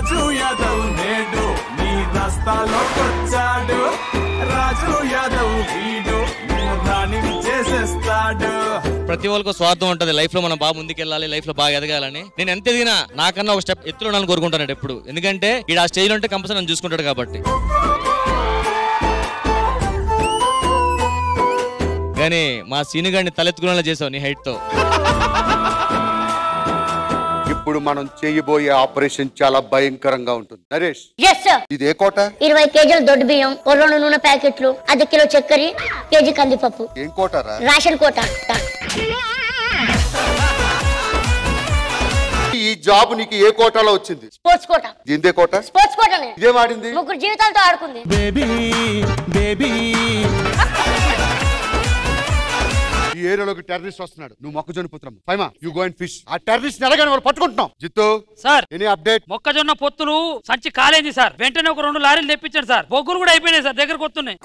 రాజు యాదవ్ నేడు నీ రస్తాలోకొచ్చాడు రాజు యాదవ్ వీడు రాణి చేసేస్తాడు. ప్రతి ఒక్కరికి స్వార్థం ఉంటది లైఫ్ లో, మనం బాగా ముందుకెళ్ళాలి, లైఫ్ లో బాగా ఎదగాలని. నేను ఎంత ఎదిగినా నాకన్నా ఒక స్టెప్ ఎత్తులో నన్ను కోరుకుంటాను ఎప్పుడు, ఎందుకంటే ఇక్కడ ఆ స్టేజ్ లో ఉంటే కంపల్సరీ నన్ను చూసుకుంటాడు కాబట్టి. కానీ మా సీనుగాడిని తలెత్తుకునేలా చేసావు నీ హైట్ తో. ఇప్పుడు మనం చేయబోయే ఆపరేషన్ చాలా భయంకరంగా ఉంటుంది. నరేష్, ఇది ఏ కోట? 20 కేజీల దొడ్డు బియ్యం, 2 నూనె ప్యాకెట్లు, 1/2 కిలో చక్కెర, కేజీ కందిపప్పు. ఏం కోటరా? రేషన్ కోట. ఈ జాబ్ నీకు ఏ కోటాలో వచ్చింది? Sports quota. దీందే కోట? స్పోర్ట్స్ కోటనే. ఇదేం ఆడింది? 3 జీవితాలతో ఆడుకుంది. బేబీ బేబీ ఈ ఏరియాలోకి టెర్రరిస్ట్ వస్తున్నాడు. నువ్వు మొక్కజొన్న పుత్రం ఫైమా, యు గో అండ్ ఫిష్. ఆ టెర్రరిస్ట్ ఎలాగైనా వాళ్ళు పట్టుకుంటున్నాం. Jittu sir, any update? మొక్కజొన్న పొత్తులు సంచి కాలేంది సార్. వెంటనే ఒక 2 లారీలు తెప్పించాడు సార్. బొగ్గులు కూడా అయిపోయినాయి సార్, దగ్గరకు వస్తున్నాయి.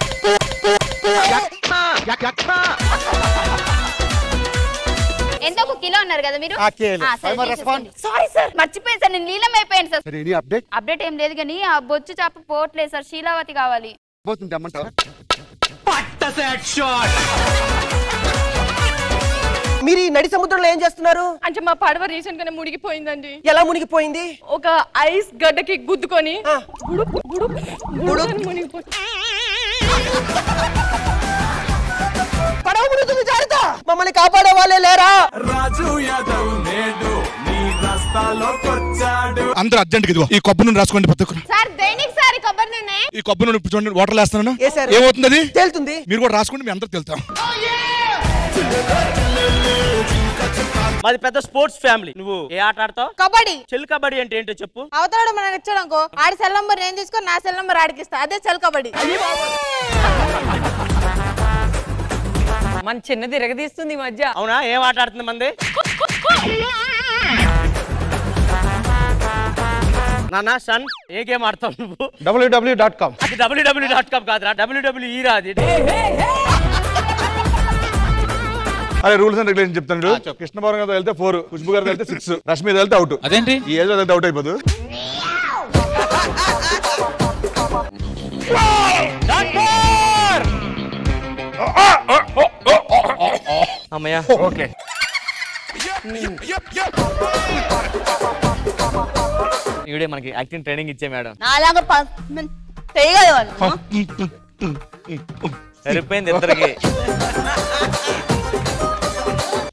ఎంత ఒక కిలో అన్నారు కదా మీరు? సారీ సార్, మర్చిపోయాను సార్, నేను నీలం అయిపోయాను సార్. Any update? అప్డేట్ ఏం లేదు కానీ ఆ బొచ్చు చేప పోవట్లేదు సార్, శీలావతి కావాలి. పోతుంది అమ్మంటావా? మీరు ఈ నడి సముద్రంలో ఏం చేస్తున్నారు? అంటే మా పడవ రీసెంట్ గానే మునిగిపోయిందండి. ఎలా మునిగిపోయింది? ఒక ఐస్ గడ్డకి గుద్దుకొని పడవ మునుగుతుంది, జాగ్రత్త. మమ్మల్ని కాపాడే వాళ్ళే లేరా? రాజు యాదవ్ నేడు నీ రస్తాలోకొచ్చాడు. అందరూ అర్జెంట్ గా ఈ కొబ్బరి నూనె రాసుకోండి. ప్రతి ఒక్కరు సార్ దేనికి సార్ కొబ్బరి నూనె? ఈ కొబ్బరి నూనె చూడండి, వాటర్ వేస్తున్నాను. ఏమవుతుంది? అది తేలుతుంది. మీరు కూడా రాసుకోండి, మీ అందరూ తెలుతాం. మాది పెద్ద స్పోర్ట్స్ ఫ్యామిలీ. నువ్వు ఏ ఆట ఆడతావు? కబడ్డీ. చెల్ కబడ్డీ అంటే ఏంటో చెప్పు. అవతల మనం ఇచ్చాడు అనుకో, ఆడి సెల్ నంబర్ నేను తీసుకొని నా సెల్ నంబర్ ఆడికిస్తా, అదే చెల్ కబడ్డీ. మన చిన్నది ఎరగదీస్తుంది ఈ మధ్య. అవునా? ఏం ఆట ఆడుతుంది మంది? నానా సన్, ఏ గేమ్ ఆడతావు నువ్వు? www.com. అది www.com కాదురా, WWE రా అది. అరే రూల్స్ అండ్ రెగ్యులేషన్ చెప్తాను. కృష్ణభవన్ గారితో వెళ్తే 4, ఖుష్బు గారితో వెళ్తే 6, రష్మి వెళ్తే అవుట్. అదేంటి? ఈ ఏజ్ వెళ్తే అవుట్ అయిపోదు. అమ్మయ్యా, ఓకే. ఇవిడే మనకి యాక్టింగ్ ట్రైనింగ్ ఇచ్చే మేడం. నాలాగా సరిపోయింది ఇద్దరికి.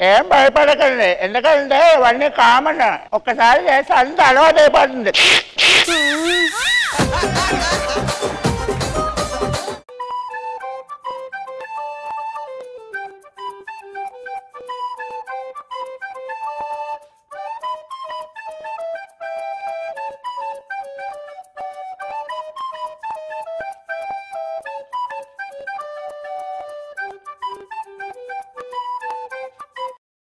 ఏం భయపడకండి, ఎందుకంటే ఇవన్నీ కామన్. ఒక్కసారి చేస్తే అంత అలవాటు అయిపోతుంది.